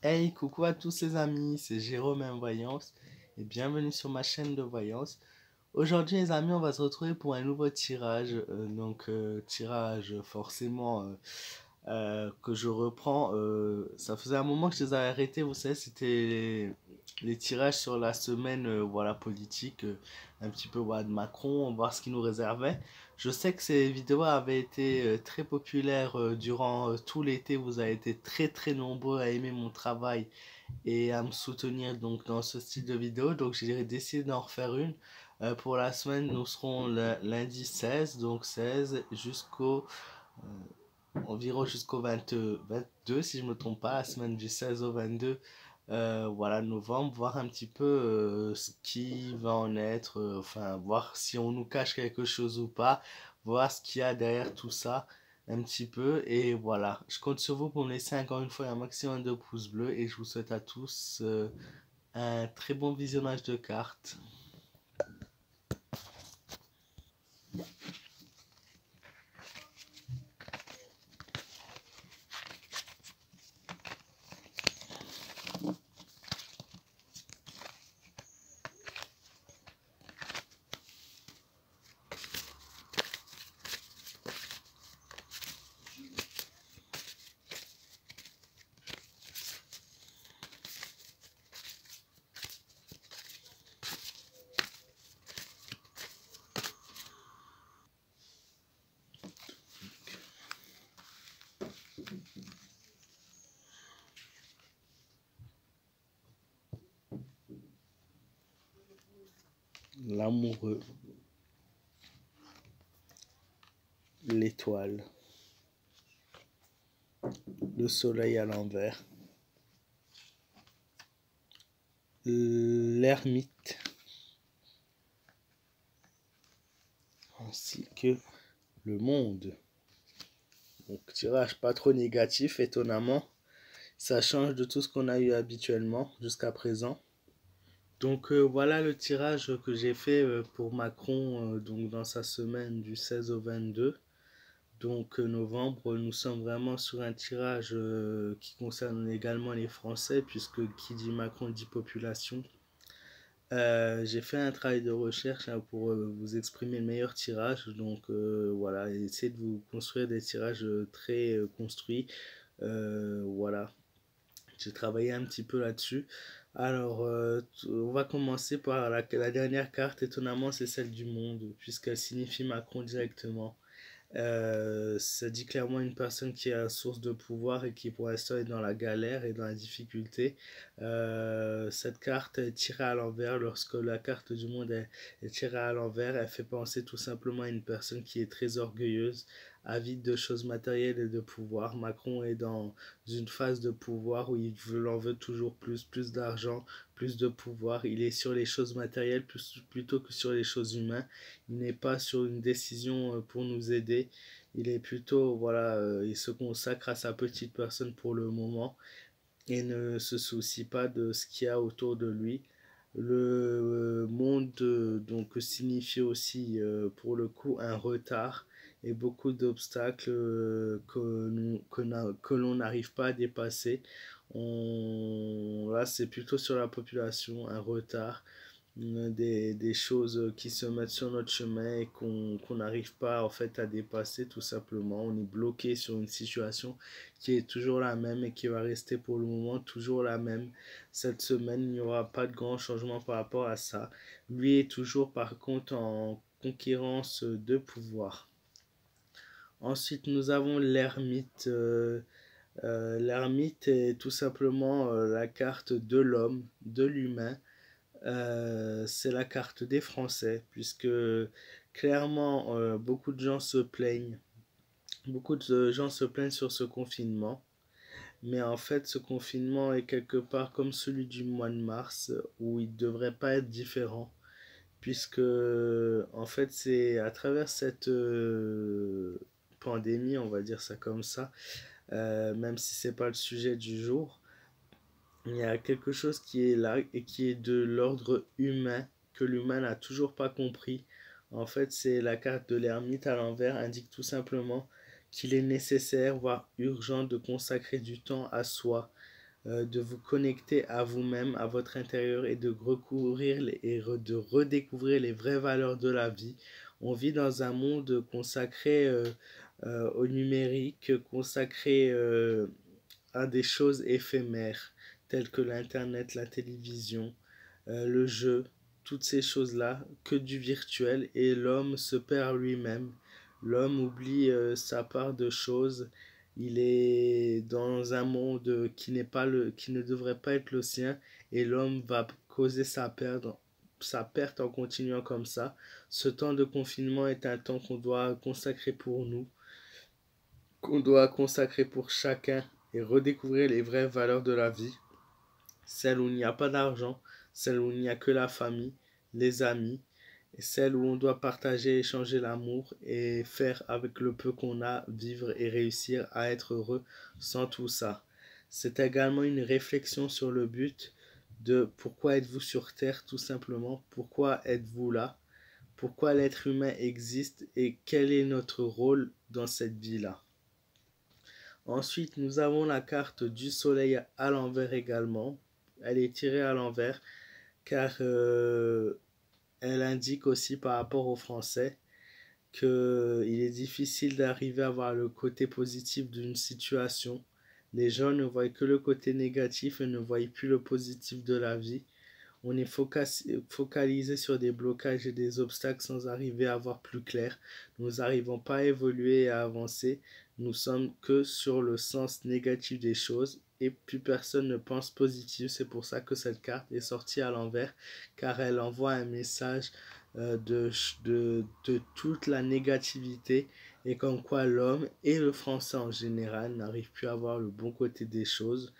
Hey, coucou à tous les amis, c'est Jérôme Voyance et bienvenue sur ma chaîne de voyance. Aujourd'hui les amis, on va se retrouver pour un nouveau tirage, tirage forcément que je reprends. Ça faisait un moment que je les avais arrêtés, vous savez, c'était les tirages sur la semaine voilà, politique, un petit peu voilà, de Macron, voir ce qu'il nous réservait. Je sais que ces vidéos avaient été très populaires durant tout l'été, vous avez été très très nombreux à aimer mon travail et à me soutenir donc dans ce style de vidéo. Donc j'ai décidé d'en refaire une. Pour la semaine, nous serons le lundi 16, donc 16 jusqu'au environ jusqu'au 22 si je me trompe pas, la semaine du 16 au 22 voilà, novembre, voir un petit peu ce qui va en être, enfin voir si on nous cache quelque chose ou pas, voir ce qu'il y a derrière tout ça un petit peu, et voilà, je compte sur vous pour me laisser encore une fois un maximum de pouces bleus et je vous souhaite à tous un très bon visionnage de cartes. L'amoureux, l'étoile, le soleil à l'envers, l'ermite, ainsi que le monde. Donc tirage pas trop négatif, étonnamment. Ça change de tout ce qu'on a eu habituellement jusqu'à présent. Donc voilà le tirage que j'ai fait pour Macron donc dans sa semaine du 16 au 22. Donc novembre, nous sommes vraiment sur un tirage qui concerne également les Français, puisque qui dit Macron dit population. J'ai fait un travail de recherche hein, pour vous exprimer le meilleur tirage. Donc voilà, essayez de vous construire des tirages très construits. Voilà, j'ai travaillé un petit peu là-dessus. Alors, on va commencer par la dernière carte. Étonnamment, c'est celle du monde, puisqu'elle signifie Macron directement. Ça dit clairement une personne qui a source de pouvoir et qui pour l'instant est dans la galère et dans la difficulté. Cette carte est tirée à l'envers. Lorsque la carte du monde est tirée à l'envers, elle fait penser tout simplement à une personne qui est très orgueilleuse, avide de choses matérielles et de pouvoir. Macron est dans une phase de pouvoir où en veut toujours plus, plus d'argent, plus de pouvoir. Il est sur les choses matérielles plutôt que sur les choses humaines. Il n'est pas sur une décision pour nous aider. Il est plutôt, voilà, il se consacre à sa petite personne pour le moment et ne se soucie pas de ce qu'il y a autour de lui. Le monde donc signifie aussi pour le coup un retard et beaucoup d'obstacles que l'on n'arrive pas à dépasser. Là, c'est plutôt sur la population, un retard, des choses qui se mettent sur notre chemin et qu'on n'arrive pas en fait à dépasser tout simplement. On est bloqué sur une situation qui est toujours la même et qui va rester pour le moment toujours la même. Cette semaine, il n'y aura pas de grand changement par rapport à ça. Lui est toujours par contre en conquérance de pouvoir. Ensuite, nous avons l'ermite. L'ermite est tout simplement la carte de l'homme, de l'humain. C'est la carte des Français, puisque clairement, beaucoup de gens se plaignent sur ce confinement, mais en fait, ce confinement est quelque part comme celui du mois de mars, où il ne devrait pas être différent, puisque en fait, c'est à travers cette pandémie, on va dire ça comme ça, même si c'est pas le sujet du jour, il y a quelque chose qui est là et qui est de l'ordre humain, que l'humain n'a toujours pas compris. En fait, c'est la carte de l'ermite à l'envers indique tout simplement qu'il est nécessaire, voire urgent, de consacrer du temps à soi, de vous connecter à vous-même, à votre intérieur et de de redécouvrir les vraies valeurs de la vie. On vit dans un monde consacré au numérique, consacré à des choses éphémères telles que l'internet, la télévision, le jeu, toutes ces choses-là, que du virtuel, et l'homme se perd lui-même. L'homme oublie sa part de choses. Il est dans un monde qui ne devrait pas être le sien, et l'homme va causer sa perte en continuant comme ça. Ce temps de confinement est un temps qu'on doit consacrer pour nous, qu'on doit consacrer pour chacun et redécouvrir les vraies valeurs de la vie, celles où il n'y a pas d'argent, celles où il n'y a que la famille, les amis, et celles où on doit partager, échanger l'amour et faire avec le peu qu'on a, vivre et réussir à être heureux sans tout ça. C'est également une réflexion sur le but de pourquoi êtes-vous sur Terre tout simplement, pourquoi êtes-vous là, pourquoi l'être humain existe et quel est notre rôle dans cette vie-là. Ensuite, nous avons la carte du soleil à l'envers également. Elle est tirée à l'envers car elle indique aussi par rapport au français qu'il est difficile d'arriver à voir le côté positif d'une situation. Les gens ne voient que le côté négatif et ne voient plus le positif de la vie. On est focalisé sur des blocages et des obstacles sans arriver à voir plus clair. Nous n'arrivons pas à évoluer et à avancer. Nous sommes que sur le sens négatif des choses et plus personne ne pense positif. C'est pour ça que cette carte est sortie à l'envers, car elle envoie un message de toute la négativité et comme quoi l'homme et le français en général n'arrivent plus à voir le bon côté des choses.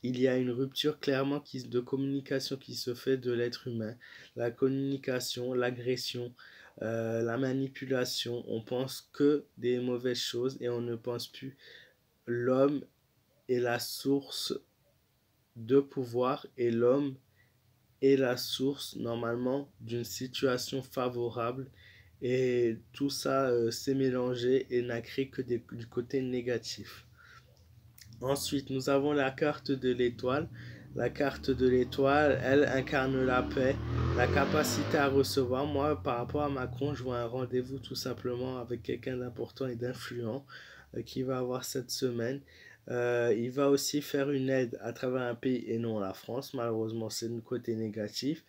Il y a une rupture clairement de communication qui se fait de l'être humain. La communication, l'agression, la manipulation, on pense que des mauvaises choses et on ne pense plus. L'homme est la source de pouvoir et l'homme est la source normalement d'une situation favorable et tout ça s'est mélangé et n'a créé que du côté négatif. Ensuite, nous avons la carte de l'étoile. La carte de l'étoile, elle incarne la paix, la capacité à recevoir. Moi, par rapport à Macron, je vois un rendez-vous tout simplement avec quelqu'un d'important et d'influent qui va avoir cette semaine. Il va aussi faire une aide à travers un pays et non la France. Malheureusement, c'est le côté négatif.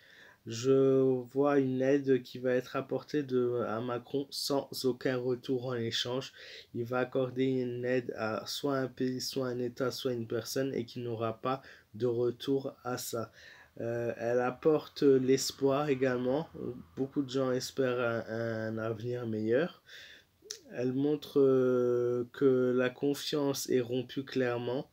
Je vois une aide qui va être apportée à Macron sans aucun retour en échange. Il va accorder une aide à soit un pays, soit un État, soit une personne et qui n'aura pas de retour à ça. Elle apporte l'espoir également. Beaucoup de gens espèrent un avenir meilleur. Elle montre que la confiance est rompue clairement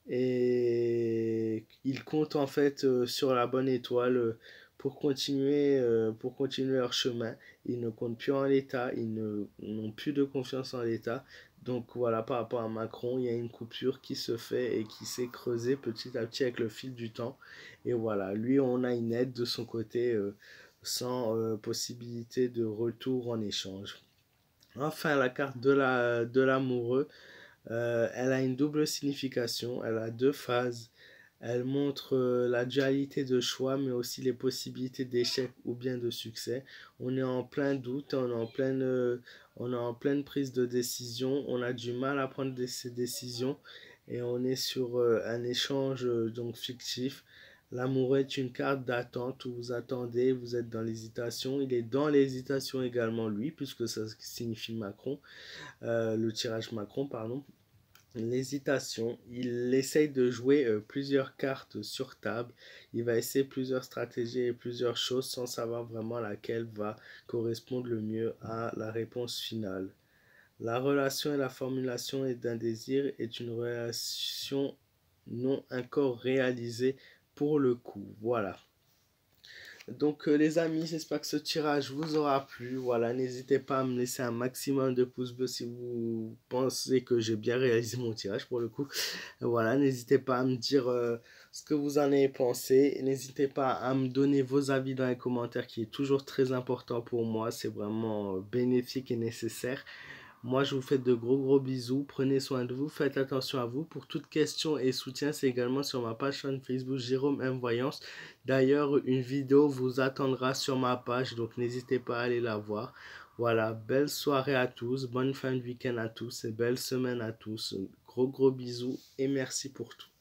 et ils comptent en fait sur la bonne étoile pour continuer leur chemin. Ils ne comptent plus en l'État, n'ont plus de confiance en l'État. Donc voilà, par rapport à Macron, il y a une coupure qui se fait et qui s'est creusée petit à petit avec le fil du temps. Et voilà, lui, on a une aide de son côté sans possibilité de retour en échange. Enfin, la carte de l'amoureux. Elle a une double signification, elle a deux phases. Elle montre la dualité de choix, mais aussi les possibilités d'échec ou bien de succès. On est en plein doute, on est en pleine prise de décision, on a du mal à prendre ces décisions et on est sur un échange donc fictif. L'amour est une carte d'attente où vous attendez, vous êtes dans l'hésitation. Il est dans l'hésitation également lui, puisque ça signifie Macron, le tirage Macron, pardon. L'hésitation, il essaye de jouer plusieurs cartes sur table, il va essayer plusieurs stratégies et plusieurs choses sans savoir vraiment laquelle va correspondre le mieux à la réponse finale. La relation et la formulation d'un désir est une relation non encore réalisée pour le coup. Voilà. Donc les amis, j'espère que ce tirage vous aura plu. Voilà, n'hésitez pas à me laisser un maximum de pouces bleus si vous pensez que j'ai bien réalisé mon tirage pour le coup. Voilà, n'hésitez pas à me dire ce que vous en avez pensé. N'hésitez pas à me donner vos avis dans les commentaires qui est toujours très important pour moi. C'est vraiment bénéfique et nécessaire. Moi, je vous fais de gros bisous. Prenez soin de vous. Faites attention à vous. Pour toute question et soutien, c'est également sur ma page Facebook Jérôme M Voyance. D'ailleurs, une vidéo vous attendra sur ma page, donc n'hésitez pas à aller la voir. Voilà, belle soirée à tous, bonne fin de week-end à tous et belle semaine à tous. Gros bisous et merci pour tout.